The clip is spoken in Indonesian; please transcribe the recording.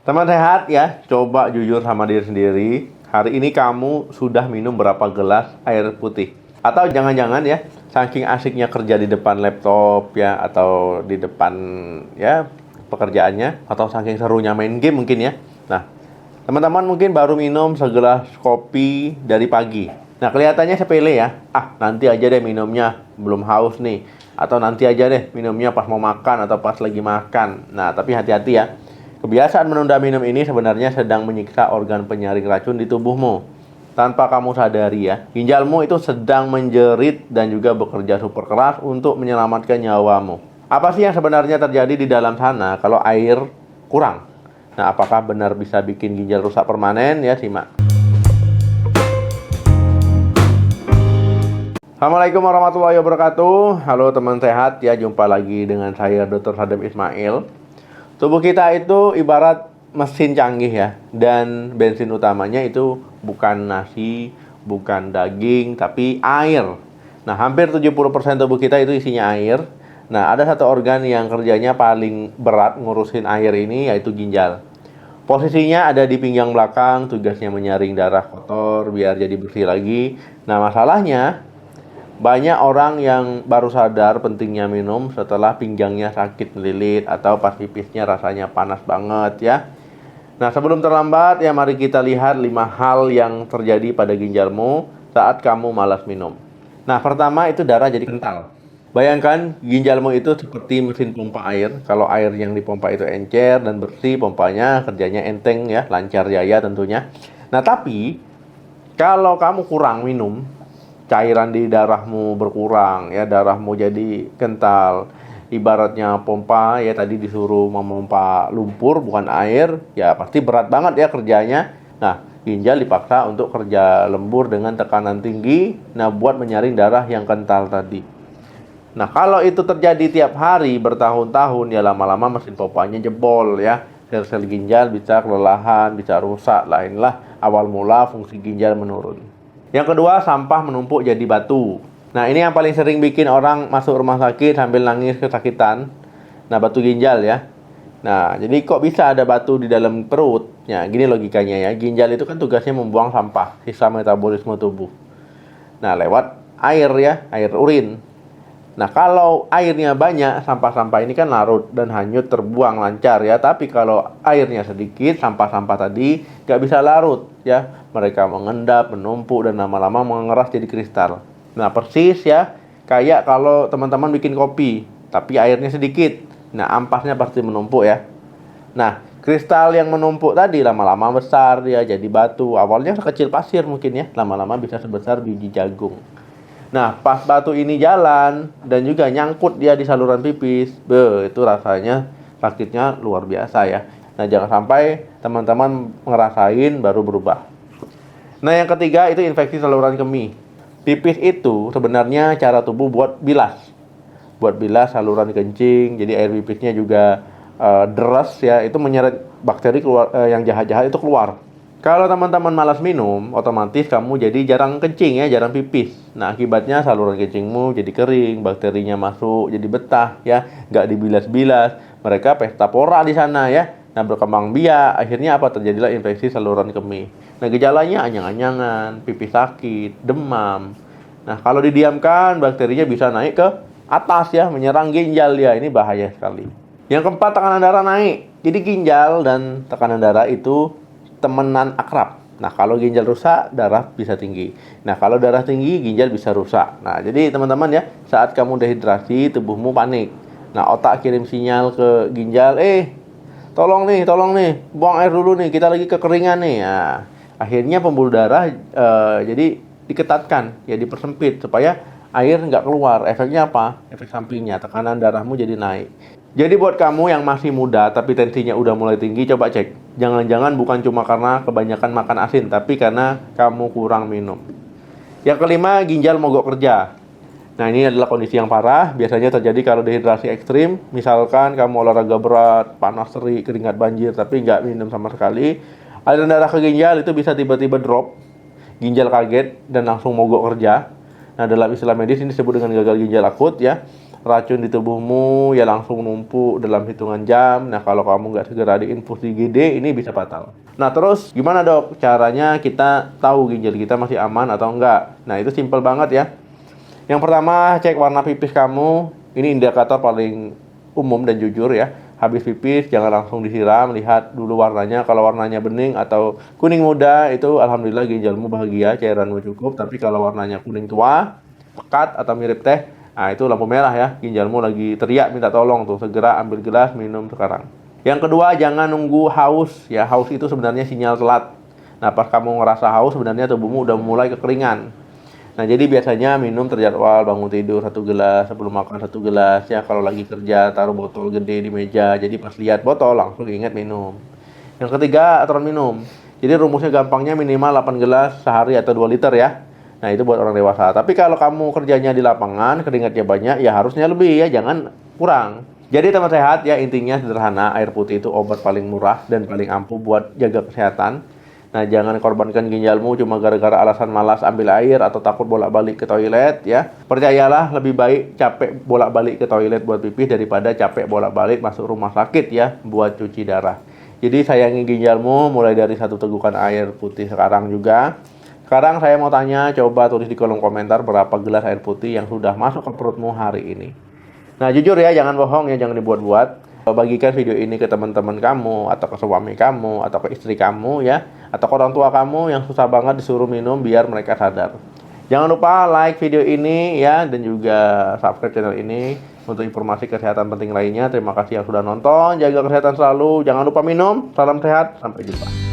Teman sehat ya, coba jujur sama diri sendiri. Hari ini kamu sudah minum berapa gelas air putih? Atau jangan-jangan ya, saking asiknya kerja di depan laptop ya, atau di depan ya pekerjaannya, atau saking serunya main game mungkin ya. Nah, teman-teman mungkin baru minum segelas kopi dari pagi. Nah, kelihatannya sepele ya. Nanti aja deh minumnya, belum haus nih. Atau nanti aja deh minumnya pas mau makan atau pas lagi makan. Nah, tapi hati-hati ya. Kebiasaan menunda minum ini sebenarnya sedang menyiksa organ penyaring racun di tubuhmu. Tanpa kamu sadari ya, ginjalmu itu sedang menjerit dan juga bekerja super keras untuk menyelamatkan nyawamu. Apa sih yang sebenarnya terjadi di dalam sana kalau air kurang? Nah, apakah benar bisa bikin ginjal rusak permanen? Ya, simak. Assalamualaikum warahmatullahi wabarakatuh. Halo teman sehat ya, jumpa lagi dengan saya Dr. Sadam Ismail. Tubuh kita itu ibarat mesin canggih ya, dan bensin utamanya itu bukan nasi, bukan daging, tapi air. Nah, hampir 70% tubuh kita itu isinya air. Nah, ada satu organ yang kerjanya paling berat ngurusin air ini, yaitu ginjal. Posisinya ada di pinggang belakang, tugasnya menyaring darah kotor biar jadi bersih lagi. Nah, masalahnya banyak orang yang baru sadar pentingnya minum setelah pinggangnya sakit melilit atau pas pipisnya rasanya panas banget ya. Nah, sebelum terlambat ya, mari kita lihat 5 hal yang terjadi pada ginjalmu saat kamu malas minum. Nah, pertama itu darah jadi kental. Bayangkan ginjalmu itu seperti mesin pompa air. Kalau air yang dipompa itu encer dan bersih, pompanya kerjanya enteng ya, lancar jaya tentunya. Nah, tapi kalau kamu kurang minum, cairan di darahmu berkurang ya, darahmu jadi kental. Ibaratnya pompa ya, tadi disuruh memompa lumpur bukan air, ya pasti berat banget ya kerjanya. Nah, ginjal dipaksa untuk kerja lembur dengan tekanan tinggi, nah buat menyaring darah yang kental tadi. Nah, kalau itu terjadi tiap hari bertahun-tahun ya, lama-lama mesin pompanya jebol ya. Sel-sel ginjal bisa kelelahan, bisa rusak. Inilah awal mula fungsi ginjal menurun. Yang kedua, sampah menumpuk jadi batu. Nah, ini yang paling sering bikin orang masuk rumah sakit sambil nangis kesakitan. Nah, batu ginjal ya. Nah, jadi kok bisa ada batu di dalam perut? Ya, gini logikanya ya. Ginjal itu kan tugasnya membuang sampah, sisa metabolisme tubuh. Nah, lewat air ya, air urin. Nah, kalau airnya banyak, sampah-sampah ini kan larut dan hanyut terbuang lancar ya. Tapi kalau airnya sedikit, sampah-sampah tadi nggak bisa larut ya. Mereka mengendap, menumpuk, dan lama-lama mengeras jadi kristal. Nah, persis ya, kayak kalau teman-teman bikin kopi, tapi airnya sedikit. Nah, ampasnya pasti menumpuk ya. Nah, kristal yang menumpuk tadi lama-lama besar dia jadi batu. Awalnya sekecil pasir mungkin ya, lama-lama bisa sebesar biji jagung. Nah, pas batu ini jalan dan juga nyangkut dia di saluran pipis, itu rasanya sakitnya luar biasa ya. Nah, jangan sampai teman-teman ngerasain baru berubah. Nah, yang ketiga itu infeksi saluran kemih. Pipis itu sebenarnya cara tubuh buat bilas. Buat bilas saluran kencing, jadi air pipisnya juga deras ya, itu menyeret bakteri keluar, yang jahat-jahat itu keluar. Kalau teman-teman malas minum, otomatis kamu jadi jarang kencing ya, jarang pipis. Nah, akibatnya saluran kencingmu jadi kering, bakterinya masuk, jadi betah ya, nggak dibilas-bilas. Mereka pesta pora di sana ya. Nah, berkembang biak, akhirnya apa? Terjadilah infeksi saluran kemih. Nah, gejalanya anyang-anyangan, pipis sakit, demam. Nah, kalau didiamkan, bakterinya bisa naik ke atas ya, menyerang ginjal ya. Ini bahaya sekali. Yang keempat, tekanan darah naik. Jadi ginjal dan tekanan darah itu temenan akrab. Nah, kalau ginjal rusak, darah bisa tinggi. Nah, kalau darah tinggi, ginjal bisa rusak. Nah, jadi teman-teman ya, saat kamu dehidrasi, tubuhmu panik. Nah, otak kirim sinyal ke ginjal, tolong nih, buang air dulu nih, kita lagi kekeringan nih. Nah, akhirnya pembuluh darah jadi diketatkan, ya dipersempit supaya air nggak keluar. Efeknya apa? Efek sampingnya, tekanan darahmu jadi naik. Jadi buat kamu yang masih muda tapi tensinya udah mulai tinggi, coba cek. Jangan-jangan bukan cuma karena kebanyakan makan asin, tapi karena kamu kurang minum. Yang kelima, ginjal mogok kerja. Nah, ini adalah kondisi yang parah, biasanya terjadi kalau dehidrasi ekstrim. Misalkan kamu olahraga berat, panas terik, keringat banjir, tapi nggak minum sama sekali. Aliran darah ke ginjal itu bisa tiba-tiba drop, ginjal kaget dan langsung mogok kerja. Nah, dalam istilah medis ini disebut dengan gagal ginjal akut ya. racun di tubuhmu ya langsung numpuk dalam hitungan jam. Nah, kalau kamu nggak segera diinfus di IGD, ini bisa fatal. Nah, terus gimana dok caranya kita tahu ginjal kita masih aman atau enggak? Nah, itu simpel banget ya. Yang pertama, cek warna pipis kamu. Ini indikator paling umum dan jujur ya. Habis pipis jangan langsung disiram, lihat dulu warnanya. Kalau warnanya bening atau kuning muda, itu alhamdulillah ginjalmu bahagia, cairanmu cukup. Tapi kalau warnanya kuning tua, pekat atau mirip teh, nah itu lampu merah ya, ginjalmu lagi teriak minta tolong tuh, segera ambil gelas minum sekarang. Yang kedua, jangan nunggu haus ya. Haus itu sebenarnya sinyal telat. Nah, pas kamu ngerasa haus sebenarnya tubuhmu udah mulai kekeringan. Nah, jadi biasanya minum terjadwal, bangun tidur 1 gelas, sebelum makan 1 gelas ya. Kalau lagi kerja taruh botol gede di meja, jadi pas lihat botol langsung ingat minum. Yang ketiga, aturan minum. Jadi rumusnya gampangnya minimal 8 gelas sehari atau 2 liter ya. Nah, itu buat orang dewasa. Tapi kalau kamu kerjanya di lapangan, keringatnya banyak, ya harusnya lebih ya, jangan kurang. Jadi teman sehat ya, intinya sederhana, air putih itu obat paling murah dan paling ampuh buat jaga kesehatan. Nah, jangan korbankan ginjalmu cuma gara-gara alasan malas ambil air atau takut bolak-balik ke toilet ya. Percayalah, lebih baik capek bolak-balik ke toilet buat pipis daripada capek bolak-balik masuk rumah sakit ya buat cuci darah. Jadi sayangi ginjalmu mulai dari 1 tegukan air putih sekarang juga. Sekarang saya mau tanya, coba tulis di kolom komentar berapa gelas air putih yang sudah masuk ke perutmu hari ini. Nah, jujur ya, jangan bohong ya, jangan dibuat-buat. Bagikan video ini ke teman-teman kamu, atau ke suami kamu, atau ke istri kamu ya, atau ke orang tua kamu yang susah banget disuruh minum biar mereka sadar. Jangan lupa like video ini ya, dan juga subscribe channel ini untuk informasi kesehatan penting lainnya. Terima kasih yang sudah nonton, jaga kesehatan selalu, jangan lupa minum, salam sehat, sampai jumpa.